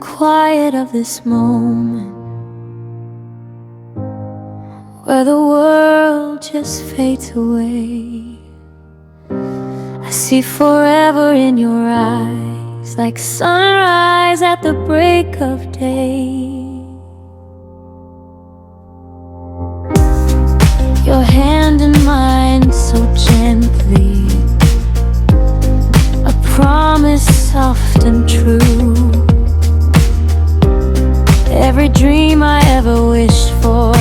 quiet of this moment, where the world just fades away. I see forever in your eyes, like sunrise at the break of day. Your hand in mine so gently, a promise soft and true. Every dream I ever wished for.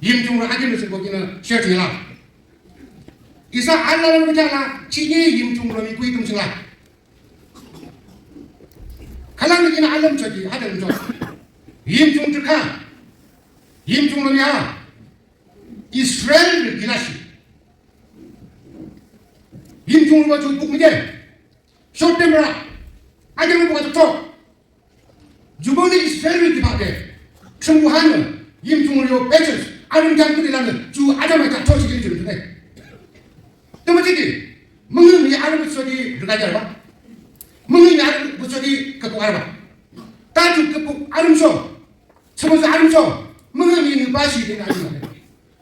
임종을 하기면서 거기는 시어지라 이사 알라는 거잖아 지게 임종으로 믿고 이동생아 갈라니기는 알람 저기 하던 좀 임종 즉하 임종놈이야 이스라엘을 기나시 임종을 가지고 누구게 쇼때문에 아경을 보가 좋죠 주번에 이스라엘을 기박해 청구하는 임종을 요 배쳤어 아름장들이라는 주 아자마자 조식이 주는데 또뭐지 먹는 이 아름 소리 들어가지 알아? 먹는 이 아름 소리 갖고 알아? 따주 끝복 아름소 서면서 아름소 멍하니 바시 되는 아름소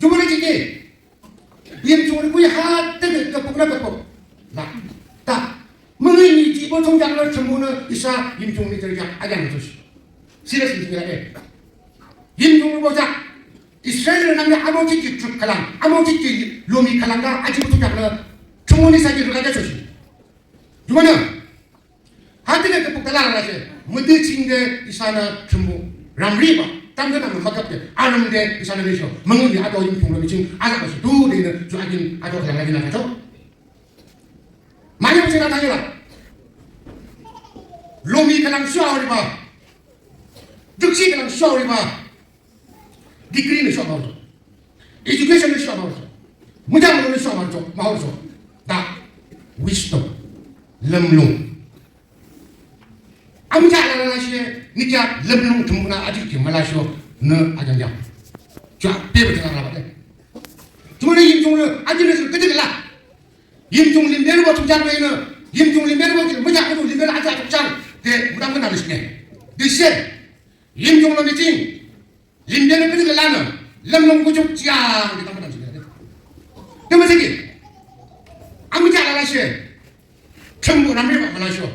저번에 지게 임종을 구이 하뜨게 끝복나 끝복 나다 멍하니 집어 통장을 전부는 이사 임종이 저리가 아장을 조시 시레스입니다 임종을 보자 이스라엘을 남겨 아모지기 쭉 갈랑 아모지기 로미 갈랑가 아직부터 잡는 총원이 사기를 가져 조시 이거는 하트가 그 복달라라세 무드친데 이사나 전부 람리바 땀들나면 막갑대 아는데 이사나 되셔 멍이 아도 임종로 지금 아가서 두대는 좀 아도 갈랑가지 나가죠 많이 보시나 당해라 로미 갈랑 샤오리바 득시 갈랑 샤오리바 디그리는 샤오마오죠 에듀케이션은 샤오마오죠 문장으로는 샤오마오죠 마오죠 다 위스덤 럼룽 아무자 알아라시에 니자 럼룽 전부나 아직 말라시오 너 아장장 자 배부터 알아봐대 저번에 임종을 아직에서 끄적일라 임종 림베르버 통장에는 임종 림베르버 뭐냐고도 림베르 아자 통장 대 무당근 나르시네 대신 임종로 미팅 림베르 끄적일라는 럼룽 구족 짱 무당근 나르시네 그러면 새끼 아무자 알아라시에 전부 남미가 말하시오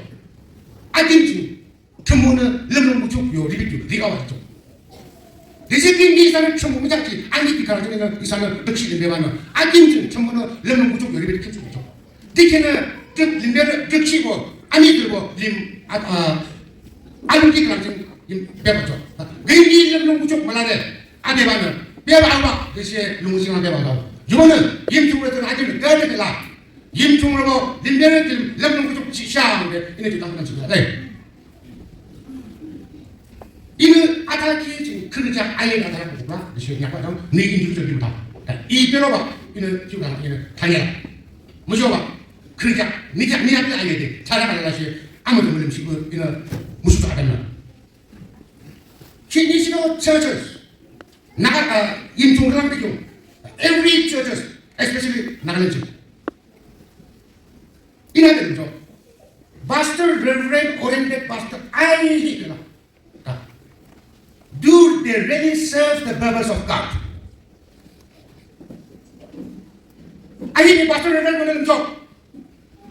아kimchi 전부는 럼룽 구족 요 리비트 리가 왔죠 대세긴 이 사람을 전부 무작지 안기기 가르치는 이 사람을 덕시 림베바는 아kimchi 전부는 럼룽 구족 요 리비트 켜주죠 디케는 림베를 덕시고 아니 들고 알루기 가르치는 배웠죠 왠지 럼룽 구족 말하네 아베바는 배바와 대시에 룽시가 배바고 이거는 임중으로 아kim을 떠들라 임종으로 림베르 럼룽 구족 시샤인데 이네 좀 당분간 지금 이는 아타키 지금 그러자 아예 나타나는 거구나 그래서 약간 네 인주적입니다 이 변호가 이는 지금 이는 당해라 무서워 그러자 니가 아예 돼 잘하라시 아무도 모르는 식으로 이는 무슨 줄 알았나 키니시로 churches 나가 임종을 하는 경우 every churches especially 나가는 집 이나들은요 pastor reverend oriented pastor 아이히구나 do they really serve the purpose of God 아이히 pastor reverend 저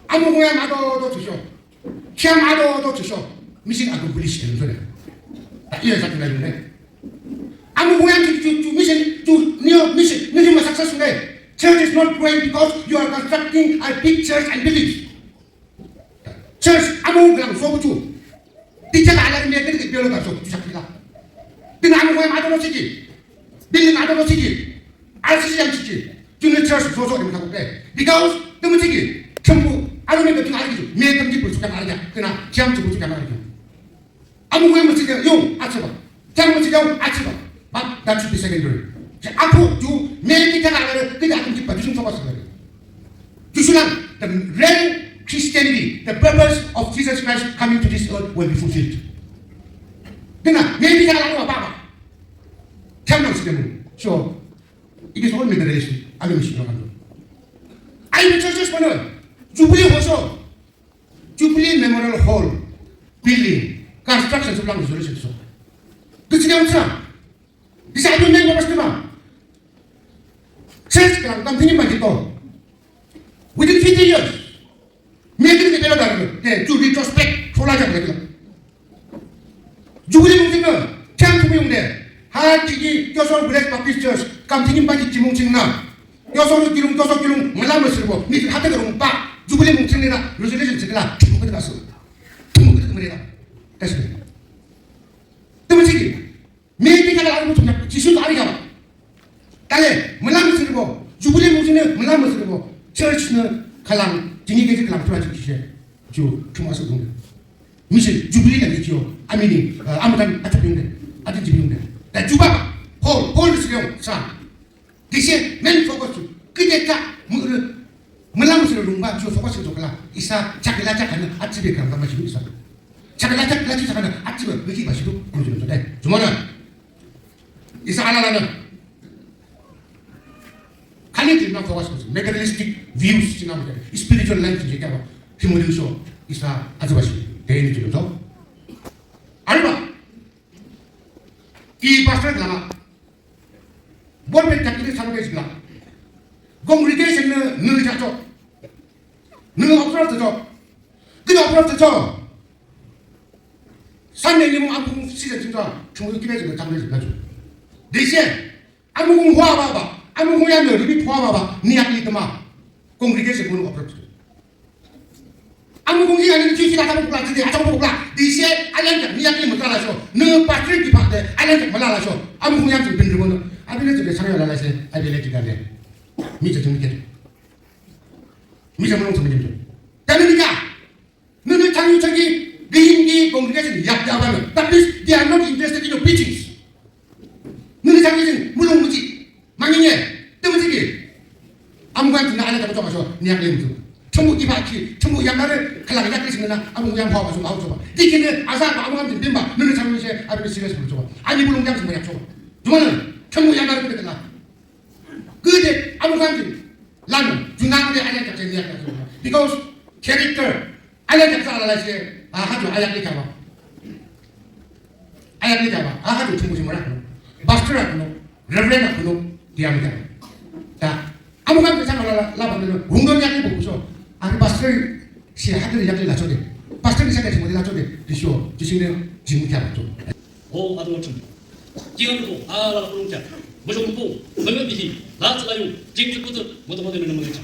아무 공야 마도도 주셔 시험 마도도 주셔 미신 아도 불리시는 소리 이런 사람 나중에 아무 공야 주 미신 주 니어 미신 니어 successful church is not growing because you are constructing a big church and buildings church amu bilang sobuju tidak ada yang dia bilang tak sobuju dengan amu yang ada lagi building ada lagi RCC yang lagi junior church sosok yang tak boleh because teman lagi semua ada yang betul lagi mereka mesti bersuka lagi kena jam cukup suka lagi amu yang mesti yung acaba jam mesti yung acaba but that should be secondary aku ju mereka kita ada tidak akan cepat justru sobat sekali justru the real Christianity, the purpose of Jesus Christ coming to this earth will be fulfilled. Dengar, maybe jangan lalu apa-apa. Jangan sedemu. So, it is all moderation. Ada mesti orang tu. Ayo churches mana? Jubilee Hall, Jubilee Memorial Hall, building, construction sebelum resolution so. Tu tidak usah. Di sana pun yang pasti mah. Church kan, kami ini macam tu. Within 50 years. mereka tidak bela dah, tu retrospect, solat aja mereka. Jubilee mungkin tu, jangan cuma yang deh. Hati josor Black Baptist Church, kami tinggi bagi cimung cingna. Josor kilung, malam berserbu. Ni hati kerumpa. Jubilee mungkin ni lah, resolution segala, cimung kita kasut, cimung kita mereka. Tes ni. Tu macam ni. Mereka kalau ada macam ni, jisu tak ada apa. Kali malam berserbu, Jubilee mungkin ni malam berserbu. Church ni kalang. Jadi kita kelam tuan cikgu tu cuma masuk dulu. Misal Jubilee kan dia amini amutan atap yang dia, ada Jubilee yang dia. Dan juga hall sekarang sah. Dia main fokus tu. Kita melam seluruh rumah tu fokus tu kelam. Isa cakap kan atap dia kelam macam itu. Cakap lagi kan atap bagi macam itu macam tu. Cuma na. Isa ala. Kali itu nak fokus tu. Materialistic views cina macam. Spiritual life je apa? Himuriso isa azabasi. Deh ni juga tu. Alba 이 pastor lama boleh tak kita sampai sebelah congregation ne jatuh ne observe tu kita observe tu Sunday ni aku siapa cinta cuma kita je tak boleh belajar desi aku ngomong apa aku ngomong yang lebih tua apa ni aku itu mah congregation pun observe tu aku ngomong yang ni cuci kata pula jadi acak pula desi alam ni aku mesti lah so ne pastor di pada alam malah lah so aku ngomong yang tu benar benar Abi le tude sanyo la la se abi le tigale mi je tumi keto mi je mo tumi keto tani dika nunu tanyu chagi being congregation yak jaban that means they are not interested in your preachings nunu tanyu mulung muji manginye temutigi amgan tina ala ta to so ni yak le mutu chemu ibaki chemu yamare kala yak le sinna amu yam hawa so awu so dikine asa ba amgan bimba nunu tanyu se abi le serious so ani mulung jam so yak so juman 전부 양가를 그랬다. 그때 아무 관계 나는 중앙에 아냐 작전 이야기하죠. Because character 아냐 작전 알아야지. 아 하죠 아야기 잡아. 아야기 잡아. 아 하죠 중국이 뭐라 그러. 마스터라고 레벨라고 디아미다. 자 아무 관계 상관없어 라반은 운동량이 보고서 아 마스터 시 하들 이야기를 낮춰대. 마스터를 생각해 뭐지 낮춰대. 디쇼 지식은 지금이 알았죠. 오 아동 좀 지금도 아라 부릉자 무조건 보 건강 비히 나츠가요 직접부터 못하면 되는 거겠죠.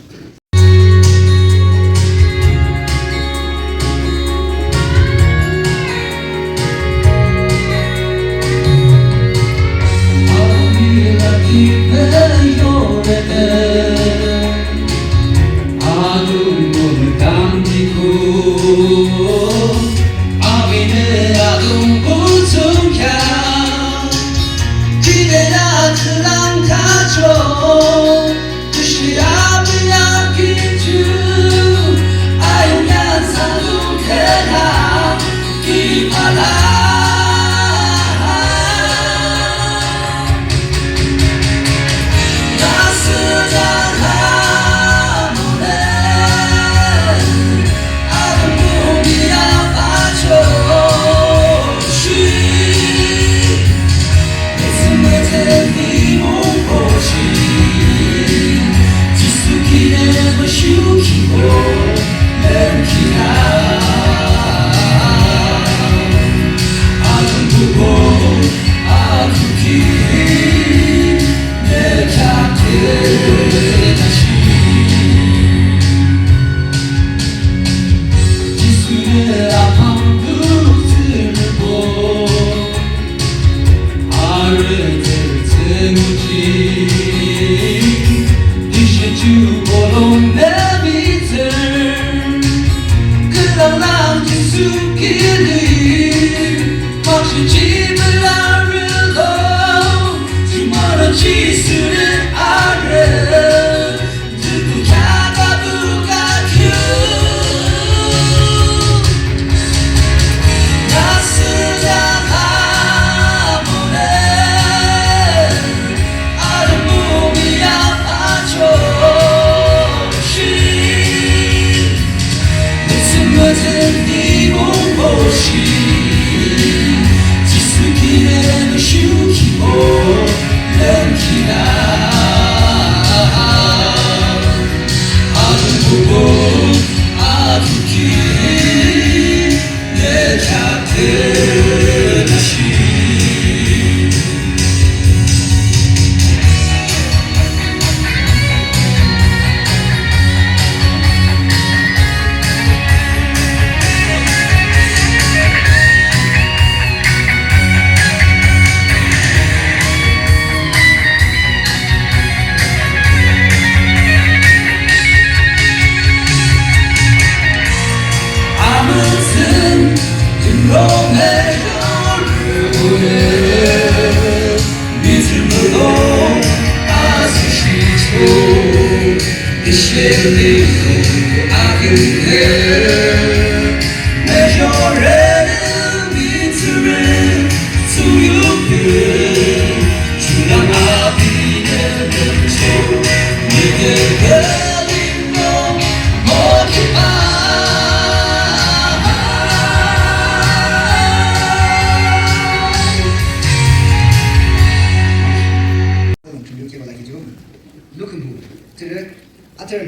Today, after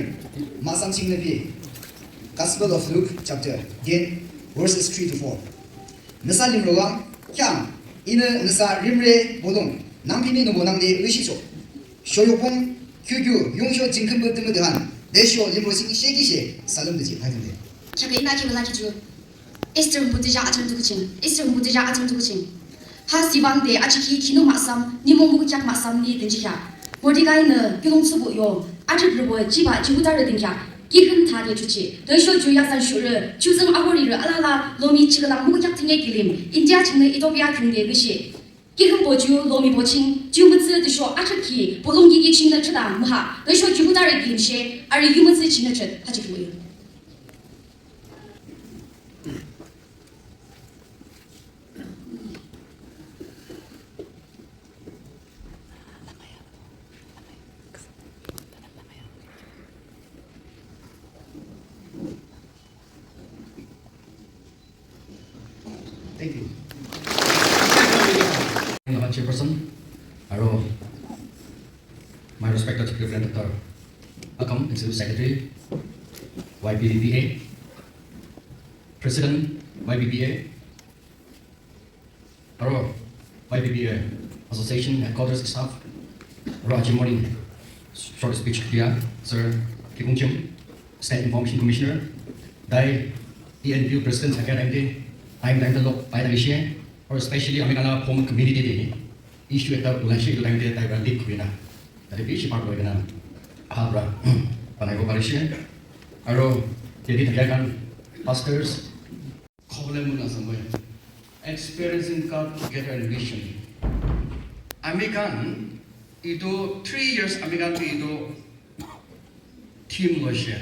Masam Singnapi, Gospel of Luke, chapter 10, verses 3 to 4. Nasa limroga, kyang, ina nasa rimre bodong, nampini no bonang de wishiso. Shoyopong, kyugyu, yungsho jinkumbu tumudahan, desho limrosing shekishe, salamduji, hagamde. 저게 나기 올라기죠. 에스터 부드자 아참 두고칭. 에스터 부드자 아참 두고칭. 하시방데 아치키 키노 마삼 니몽무작 마삼 니 든지야. 모디가이는 교동수보요. 아치르보 지바 지구다르 든자. 기금 타게 주치. 더쇼 주야산 슈르 주승 아고리르 알라라 로미 치그랑 무작 등의 길림. 인디아 측의 이도비아 경대 것이. 기금 보주 로미 보칭 주무츠 드쇼 아치키 볼롱기기 칭의 치다 무하. 더쇼 지구다르 길림시 아리 유무츠 칭의 치 하지고요. Thank you. Mga chairperson, aro my respected Reverend Dr. Akam, Executive Secretary, YPBA, President YPBA, aro YPBA Association Headquarters Staff, aro aji morning short speech kia, Sir Kikung Chim, State Information Commissioner, Dai ENPU President Secretary, time to look by the issue, or especially American home community day, issue at the Ulashi to time that I will leave Quina. That is issue part of the Abra, Panago Parisha, Aro, Dedi Tagakan, pastors, Kolemuna somewhere, experiencing God together in mission. American, ito 3 years American ito team Lusha,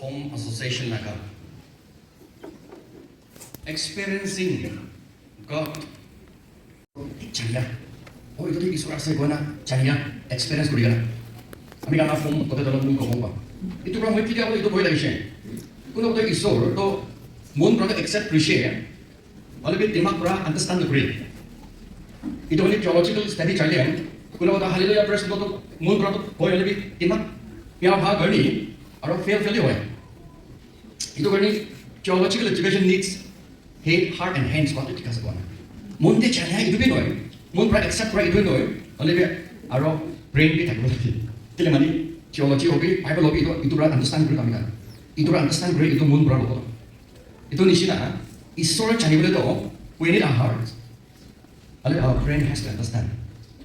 home association naka. Experiencing God. Chania. Oh, itu di surah saya guna. Chania. Experience kuriga. Kami kan afum kota dalam muka muka. Itu orang mesti dia itu boleh lagi sih. Kuno itu isor itu mun berada accept appreciate. Walau bit timak berada understand the great. Itu ini theological study cahaya. Kuno itu haleluya praise itu mun berada boleh lebih timak. Yang apa gani? Orang fail hoy. Itu gani theological education needs head, heart, and hands what it does. Mun de chanya itu binoy, mun pra accept pra itu binoy, oleh aro brain kita lagi. Tidak mani theology hobi, Bible hobi itu pra understand great kami kan. Itu pra understand great itu mun pra loh. Itu nisina, isor chanya boleh to, we need our heart. Oleh our brain has to understand.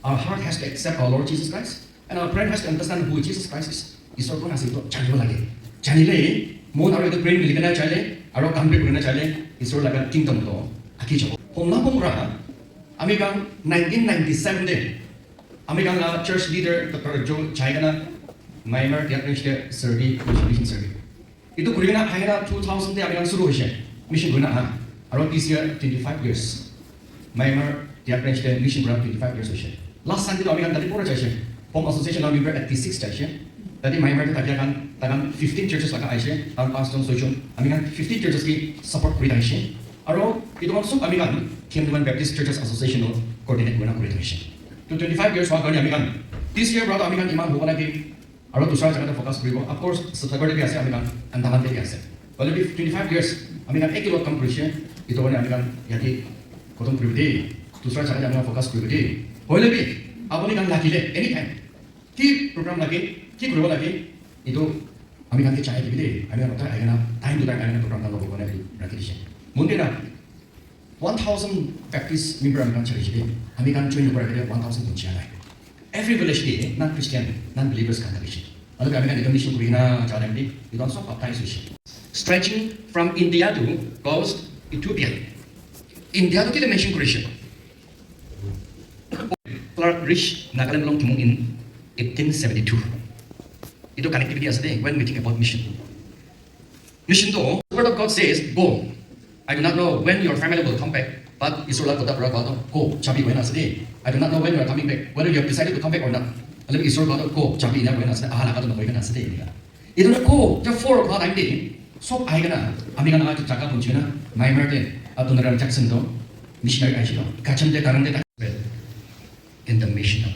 Our heart has to accept our Lord Jesus Christ, and our brain has to understand who Jesus Christ is. Isor pun hasil itu chanya lagi. Chanya le, mun aro itu brain miliknya chanya, aro kampe punya chanya. Isor laga kingdom to akijo. Homla homra, American 1997 de, American la church leader Dr. Joe Chaigana, Myanmar diagnostic survey, mission survey. Itu kurina akhirnya 2000 de American suruh sih, mission guna ah. Around this year 25 years, Myanmar diagnostic mission berapa 25 years sih. Last Sunday American tadi pura sih, home association member at 86 sih. Tadi Myanmar itu tadi akan 15 churches laga aja, tahun pastor solution, American 15 churches ki support kurita aja. Aro itu masuk American Kingdom Baptist Churches Association coordinate guna kurita aja. To 25 years waktu American. This year berapa American imam bukan lagi. Aro tu sahaja kita fokus beribu. Of course setelah dia biasa American antaman dia biasa. Kalau lebih 25 years American ekilot completion itu orang American jadi kotong pribadi. Tu sahaja kita fokus pribadi. Kalau lebih apa ni kan lagi le anytime. Ki program lagi. Ki kurang lagi itu kami kan cahaya gitu, kami kan otak ayana time to time ayana program dan logo kena rakit. Mungkin dah 1000 Baptist member kami kan cari jadi, kami kan join berapa dia 1000 kunci ada. Every village ni non Christian, non believers kan kami. Lalu kami kan itu mission kurina cara ini, itu langsung baptize sih. Stretching from India to coast Ethiopia. India tu kita mission Christian. Clark Rich Nagaland belum timung in 1872. Itu connectivity as a when we think about mission. Mission to, the word of God says, go. I do not know when your family will come back, but Israel kota berkata, go. Chabi when as a I do not know when you are coming back, whether you have decided to come back or not. Alam Israel kata, go. Chabi ina when as a ahala kata na when as a Itu na go. The 4 o'clock time day. So ay kana, ami kana nga jaga punci na, Myanmar de, atau negara Jackson to, missionary ay sila. Kacam de karang de in the mission of